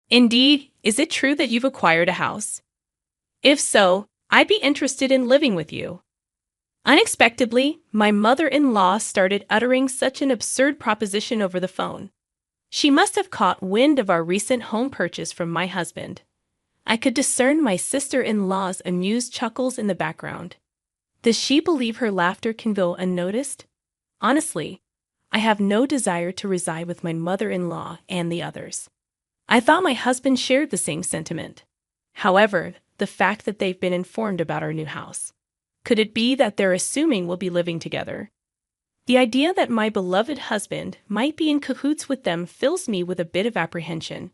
Indeed, is it true that you've acquired a house? If so, I'd be interested in living with you. Unexpectedly, my mother-in-law started uttering such an absurd proposition over the phone. She must have caught wind of our recent home purchase from my husband. I could discern my sister-in-law's amused chuckles in the background. Does she believe her laughter can go unnoticed? Honestly, I have no desire to reside with my mother-in-law and the others. I thought my husband shared the same sentiment. However, the fact that they've been informed about our new house. Could it be that they're assuming we'll be living together? The idea that my beloved husband might be in cahoots with them fills me with a bit of apprehension.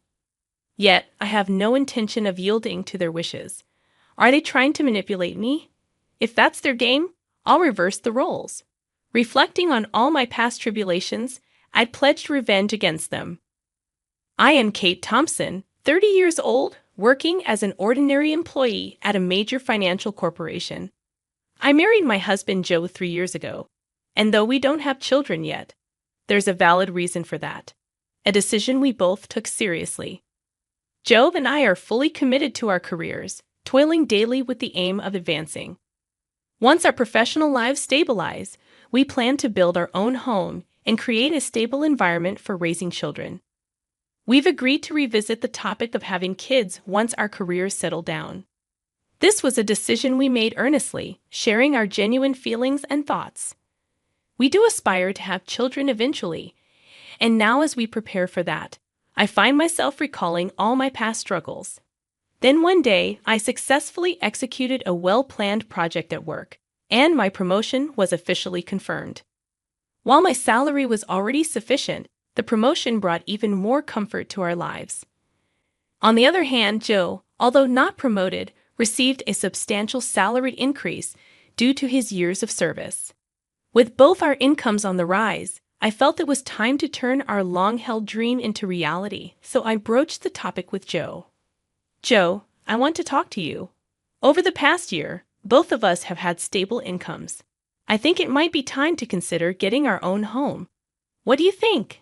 Yet, I have no intention of yielding to their wishes. Are they trying to manipulate me? If that's their game, I'll reverse the roles. Reflecting on all my past tribulations, I'd pledged revenge against them. I am Kate Thompson, 30 years old, working as an ordinary employee at a major financial corporation. I married my husband Joe 3 years ago, and though we don't have children yet, there's a valid reason for that. A decision we both took seriously. Joe and I are fully committed to our careers, toiling daily with the aim of advancing. Once our professional lives stabilize, we plan to build our own home and create a stable environment for raising children. We've agreed to revisit the topic of having kids once our careers settle down. This was a decision we made earnestly, sharing our genuine feelings and thoughts. We do aspire to have children eventually, and now as we prepare for that, I find myself recalling all my past struggles. Then one day, I successfully executed a well-planned project at work, and my promotion was officially confirmed. While my salary was already sufficient, the promotion brought even more comfort to our lives. On the other hand, Joe, although not promoted, received a substantial salary increase due to his years of service. With both our incomes on the rise, I felt it was time to turn our long-held dream into reality, so I broached the topic with Joe. Joe, I want to talk to you. Over the past year, both of us have had stable incomes. I think it might be time to consider getting our own home. What do you think?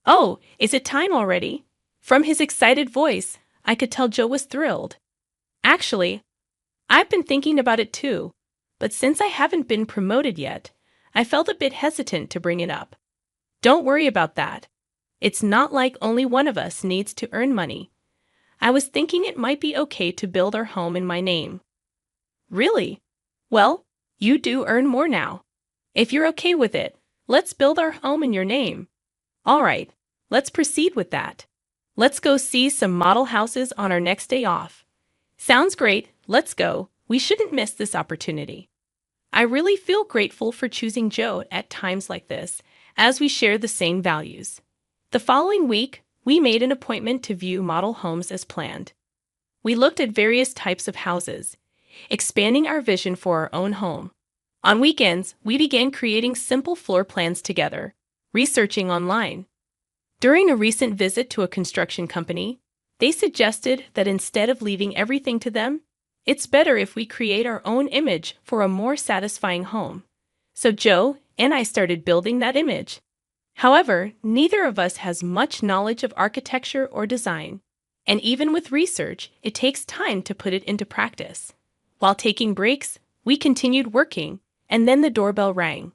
Oh, is it time already? From his excited voice, I could tell Joe was thrilled. Actually, I've been thinking about it too, but since I haven't been promoted yet, I felt a bit hesitant to bring it up. Don't worry about that. It's not like only one of us needs to earn money. I was thinking it might be okay to build our home in my name. Really? Well, you do earn more now. If you're okay with it, let's build our home in your name. All right, let's proceed with that. Let's go see some model houses on our next day off. Sounds great, let's go. We shouldn't miss this opportunity. I really feel grateful for choosing Joe at times like this, as we share the same values. The following week, we made an appointment to view model homes as planned. We looked at various types of houses, expanding our vision for our own home. On weekends, we began creating simple floor plans together, researching online. During a recent visit to a construction company, they suggested that instead of leaving everything to them, it's better if we create our own image for a more satisfying home. So Joe and I started building that image. However, neither of us has much knowledge of architecture or design, and even with research, it takes time to put it into practice. While taking breaks, we continued working, and then the doorbell rang.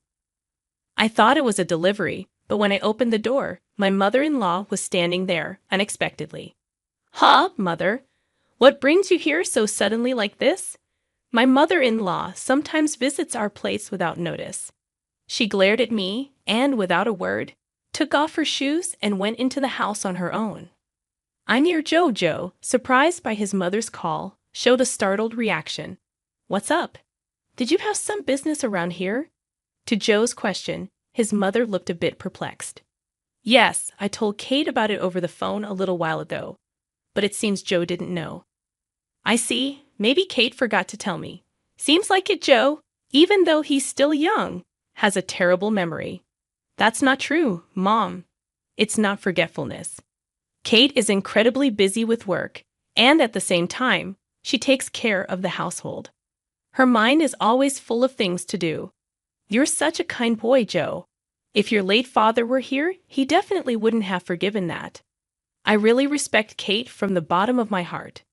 I thought it was a delivery, but when I opened the door, my mother-in-law was standing there unexpectedly. "Huh, Mother? What brings you here so suddenly like this?" My mother-in-law sometimes visits our place without notice. She glared at me and, without a word, took off her shoes and went into the house on her own. I'm your Joe, surprised by his mother's call, showed a startled reaction. "What's up? Did you have some business around here?" To Joe's question, his mother looked a bit perplexed. "Yes, I told Kate about it over the phone a little while ago, but it seems Joe didn't know." "I see. Maybe Kate forgot to tell me. Seems like it, Joe, even though he's still young, has a terrible memory." "That's not true, Mom. It's not forgetfulness. Kate is incredibly busy with work, and at the same time, she takes care of the household. Her mind is always full of things to do. You're such a kind boy, Joe. If your late father were here, he definitely wouldn't have forgiven that." I really respect Kate from the bottom of my heart.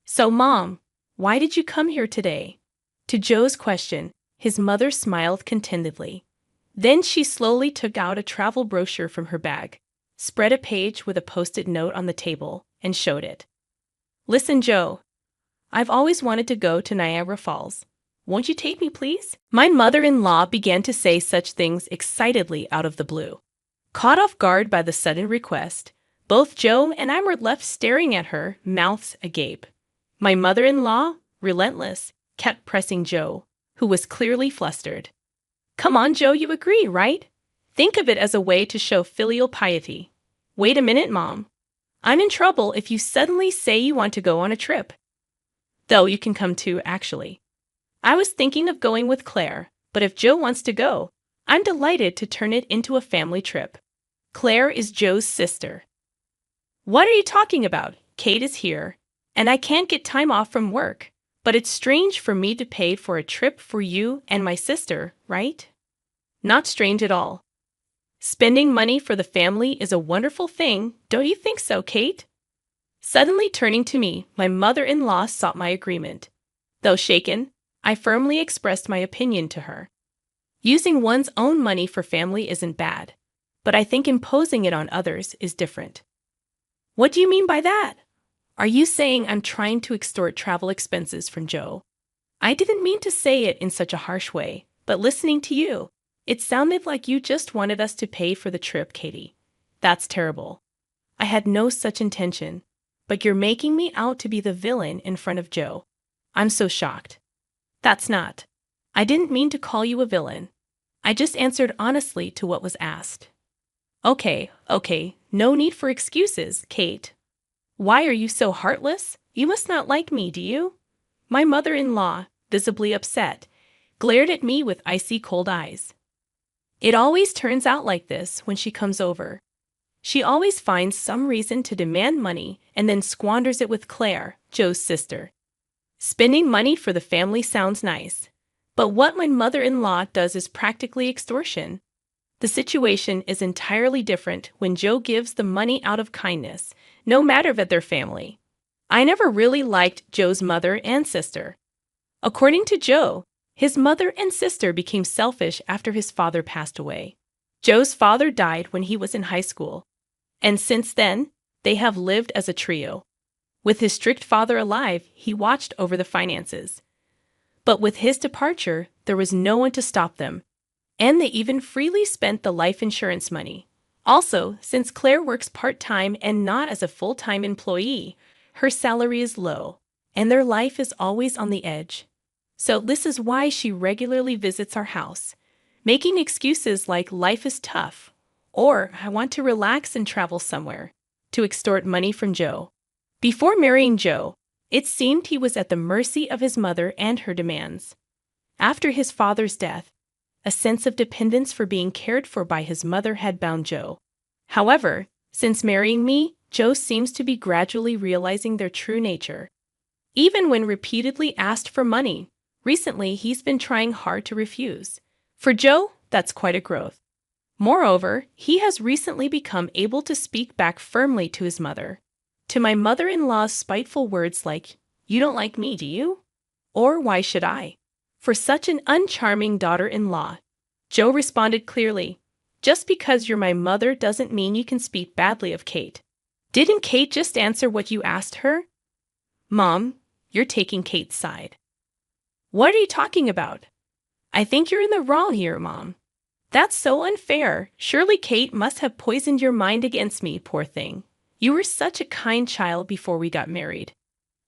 So, Mom, why did you come here today? To Joe's question, his mother smiled contentedly. Then she slowly took out a travel brochure from her bag, spread a page with a post-it note on the table, and showed it. Listen, Joe. I've always wanted to go to Niagara Falls. Won't you take me, please? My mother-in-law began to say such things excitedly out of the blue. Caught off guard by the sudden request, both Joe and I were left staring at her, mouths agape. My mother-in-law, relentless, kept pressing Joe, who was clearly flustered. Come on, Joe, you agree, right? Think of it as a way to show filial piety. Wait a minute, Mom. I'm in trouble if you suddenly say you want to go on a trip. Though you can come too, actually. I was thinking of going with Claire, but if Joe wants to go, I'm delighted to turn it into a family trip. Claire is Joe's sister. What are you talking about? Kate is here, and I can't get time off from work. But it's strange for me to pay for a trip for you and my sister, right? Not strange at all. Spending money for the family is a wonderful thing, don't you think so, Kate? Suddenly turning to me, my mother-in-law sought my agreement. Though shaken, I firmly expressed my opinion to her. Using one's own money for family isn't bad, but I think imposing it on others is different. What do you mean by that? Are you saying I'm trying to extort travel expenses from Joe? I didn't mean to say it in such a harsh way, but listening to you, it sounded like you just wanted us to pay for the trip, Katie. That's terrible. I had no such intention, but you're making me out to be the villain in front of Joe. I'm so shocked. That's not. I didn't mean to call you a villain. I just answered honestly to what was asked. Okay, no need for excuses, Kate. Why are you so heartless? You must not like me, do you? My mother-in-law, visibly upset, glared at me with icy cold eyes. It always turns out like this when she comes over. She always finds some reason to demand money and then squanders it with Claire, Joe's sister. Spending money for the family sounds nice, but what my mother-in-law does is practically extortion. The situation is entirely different when Joe gives the money out of kindness, no matter that they're family. I never really liked Joe's mother and sister. According to Joe, his mother and sister became selfish after his father passed away. Joe's father died when he was in high school, and since then, they have lived as a trio. With his strict father alive, he watched over the finances. But with his departure, there was no one to stop them, and they even freely spent the life insurance money. Also, since Claire works part-time and not as a full-time employee, her salary is low, and their life is always on the edge. So this is why she regularly visits our house, making excuses like life is tough, or I want to relax and travel somewhere, to extort money from Joe. Before marrying Joe, it seemed he was at the mercy of his mother and her demands. After his father's death, a sense of dependence for being cared for by his mother had bound Joe. However, since marrying me, Joe seems to be gradually realizing their true nature. Even when repeatedly asked for money, recently he's been trying hard to refuse. For Joe, that's quite a growth. Moreover, he has recently become able to speak back firmly to his mother. To my mother-in-law's spiteful words like, "You don't like me, do you?" Or "Why should I?" For such an uncharming daughter-in-law, Joe responded clearly, "Just because you're my mother doesn't mean you can speak badly of Kate." Didn't Kate just answer what you asked her? Mom, you're taking Kate's side. What are you talking about? I think you're in the wrong here, Mom. That's so unfair. Surely Kate must have poisoned your mind against me, poor thing. You were such a kind child before we got married.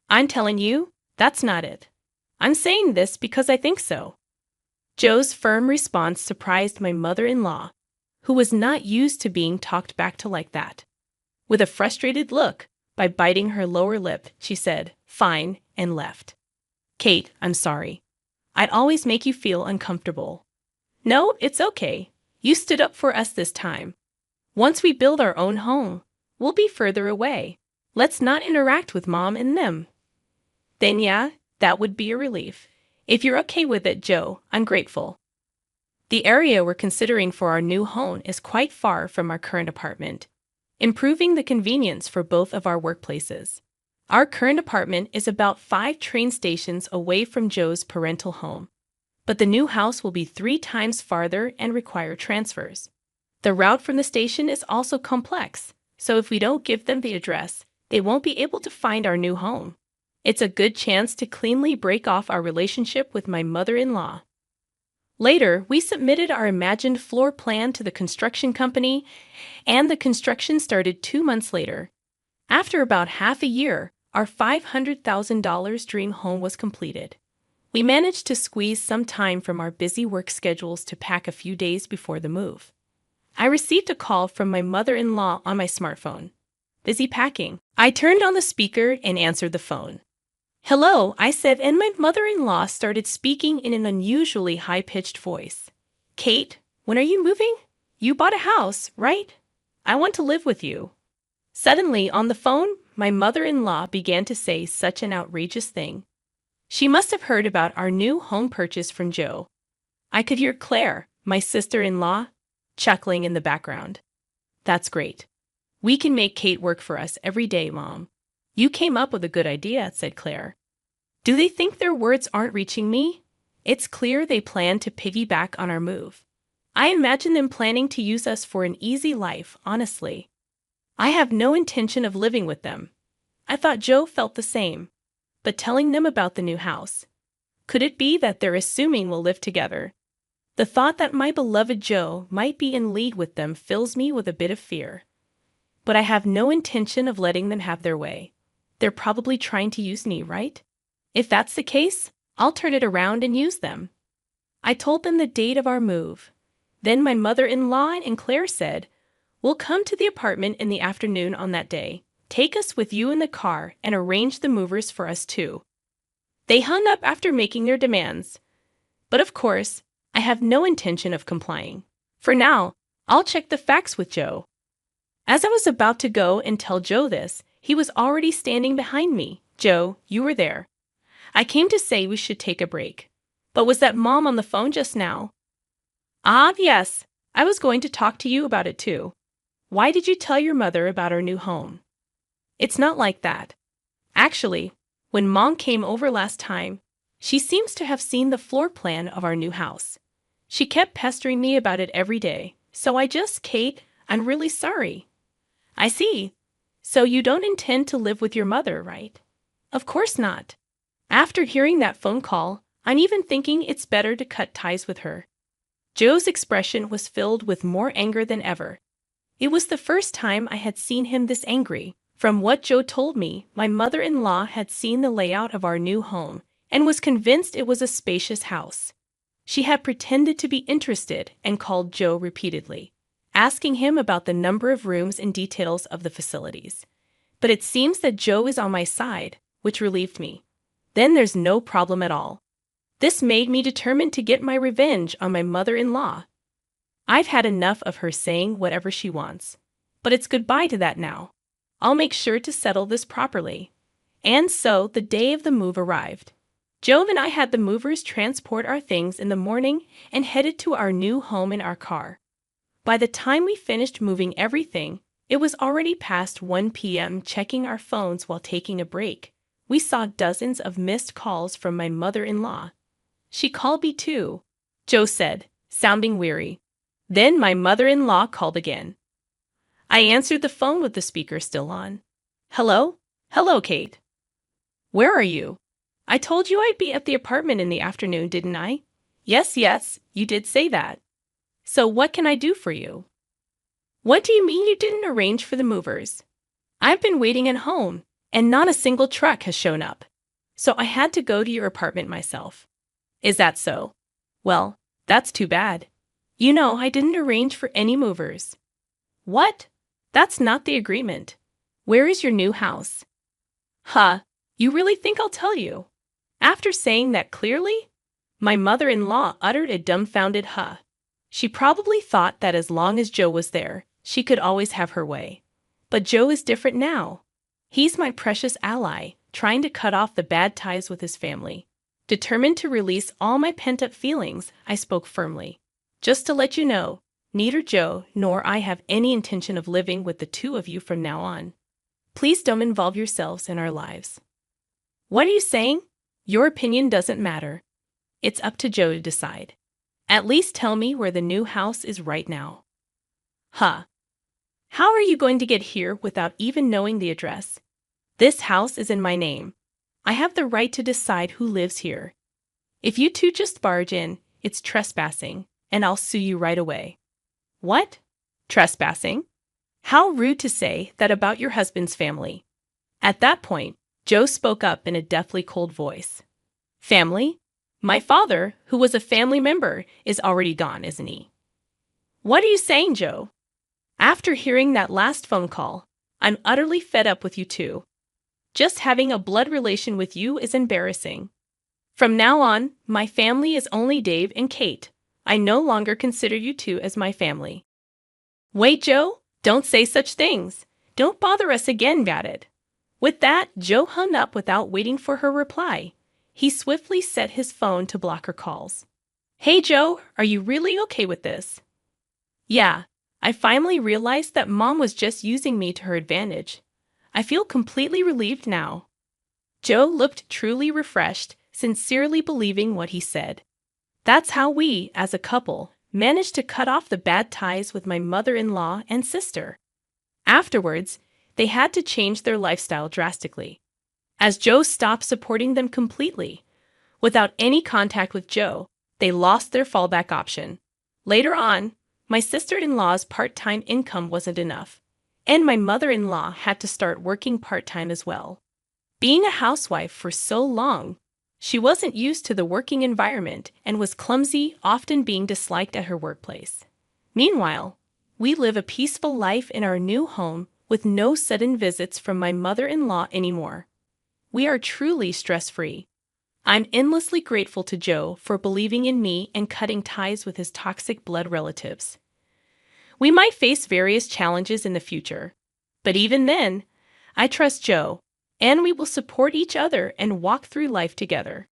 I'm telling you, that's not it. I'm saying this because I think so. Joe's firm response surprised my mother-in-law, who was not used to being talked back to like that. With a frustrated look, by biting her lower lip, she said, "Fine," and left. Kate, I'm sorry. I'd always make you feel uncomfortable. No, it's okay. You stood up for us this time. Once we build our own home, we'll be further away. Let's not interact with Mom and them. Then yeah, that would be a relief. If you're okay with it, Joe, I'm grateful. The area we're considering for our new home is quite far from our current apartment. improving the convenience for both of our workplaces. Our current apartment is about 5 train stations away from Joe's parental home, but the new house will be 3 times farther and require transfers. The route from the station is also complex, so if we don't give them the address, they won't be able to find our new home. It's a good chance to cleanly break off our relationship with my mother-in-law. Later, we submitted our imagined floor plan to the construction company, and the construction started 2 months later. After about half a year, our $500,000 dream home was completed. We managed to squeeze some time from our busy work schedules to pack a few days before the move. I received a call from my mother-in-law on my smartphone. Busy packing. I turned on the speaker and answered the phone. "Hello," I said, and my mother-in-law started speaking in an unusually high-pitched voice. "Kate, when are you moving? You bought a house, right? I want to live with you." Suddenly, on the phone, my mother-in-law began to say such an outrageous thing. She must have heard about our new home purchase from Joe. I could hear Claire, my sister-in-law, chuckling in the background. "That's great. We can make Kate work for us every day, Mom. You came up with a good idea," said Claire. Do they think their words aren't reaching me? It's clear they plan to piggyback on our move. I imagine them planning to use us for an easy life, honestly. I have no intention of living with them. I thought Joe felt the same. But telling them about the new house. Could it be that they're assuming we'll live together? The thought that my beloved Joe might be in league with them fills me with a bit of fear. But I have no intention of letting them have their way. They're probably trying to use me, right? If that's the case, I'll turn it around and use them. I told them the date of our move. Then my mother-in-law and Claire said, "We'll come to the apartment in the afternoon on that day. Take us with you in the car and arrange the movers for us too." They hung up after making their demands. But of course, I have no intention of complying. For now, I'll check the facts with Joe. As I was about to go and tell Joe this, he was already standing behind me. "Joe, you were there. I came to say we should take a break. But was that Mom on the phone just now?" "Ah, yes. I was going to talk to you about it too. Why did you tell your mother about our new home?" "It's not like that. Actually, when Mom came over last time, she seems to have seen the floor plan of our new house. She kept pestering me about it every day, so Kate, I'm really sorry." "I see. So you don't intend to live with your mother, right?" "Of course not. After hearing that phone call, I'm even thinking it's better to cut ties with her." Joe's expression was filled with more anger than ever. It was the first time I had seen him this angry. From what Joe told me, my mother-in-law had seen the layout of our new home and was convinced it was a spacious house. She had pretended to be interested and called Joe repeatedly, asking him about the number of rooms and details of the facilities. But it seems that Joe is on my side, which relieved me. Then there's no problem at all. This made me determined to get my revenge on my mother-in-law. I've had enough of her saying whatever she wants. But it's goodbye to that now. I'll make sure to settle this properly. And so the day of the move arrived. Joe and I had the movers transport our things in the morning and headed to our new home in our car. By the time we finished moving everything, it was already past 1 p.m. Checking our phones while taking a break, we saw dozens of missed calls from my mother-in-law. "She called me too," Joe said, sounding weary. Then my mother-in-law called again. I answered the phone with the speaker still on. "Hello? Hello, Kate. Where are you? I told you I'd be at the apartment in the afternoon, didn't I?" Yes, you did say that. So what can I do for you?" "What do you mean you didn't arrange for the movers? I've been waiting at home, and not a single truck has shown up. So I had to go to your apartment myself." "Is that so? Well, that's too bad. You know I didn't arrange for any movers." "What? That's not the agreement. Where is your new house?" "Huh, you really think I'll tell you?" After saying that clearly, my mother-in-law uttered a dumbfounded huh. She probably thought that as long as Joe was there, she could always have her way. But Joe is different now. He's my precious ally, trying to cut off the bad ties with his family. Determined to release all my pent-up feelings, I spoke firmly. "Just to let you know, Neither Joe nor I have any intention of living with the two of you from now on. Please don't involve yourselves in our lives. What are you saying? Your opinion doesn't matter. It's up to Joe to decide. At least tell me where the new house is right now. Huh. How are you going to get here without even knowing the address? This house is in my name. I have the right to decide who lives here. If you two just barge in, it's trespassing, and I'll sue you right away. What? Trespassing? How rude to say that about your husband's family. At that point, Joe spoke up in a deathly cold voice. Family? My father, who was a family member, is already gone, isn't he? What are you saying, Joe? After hearing that last phone call, I'm utterly fed up with you two. Just having a blood relation with you is embarrassing. From now on, my family is only Dave and Kate. I no longer consider you two as my family. Wait, Joe, don't say such things. Don't bother us again, Vatted. With that, Joe hung up without waiting for her reply. He swiftly set his phone to block her calls. Hey, Joe, are you really okay with this? Yeah, I finally realized that Mom was just using me to her advantage. I feel completely relieved now. Joe looked truly refreshed, sincerely believing what he said. That's how we, as a couple, managed to cut off the bad ties with my mother-in-law and sister. Afterwards, they had to change their lifestyle drastically, as Joe stopped supporting them completely. Without any contact with Joe, they lost their fallback option. Later on, my sister-in-law's part-time income wasn't enough, and my mother-in-law had to start working part-time as well. Being a housewife for so long, she wasn't used to the working environment and was clumsy, often being disliked at her workplace. Meanwhile, we live a peaceful life in our new home with no sudden visits from my mother-in-law anymore. We are truly stress-free. I'm endlessly grateful to Joe for believing in me and cutting ties with his toxic blood relatives. We might face various challenges in the future, but even then, I trust Joe, and we will support each other and walk through life together.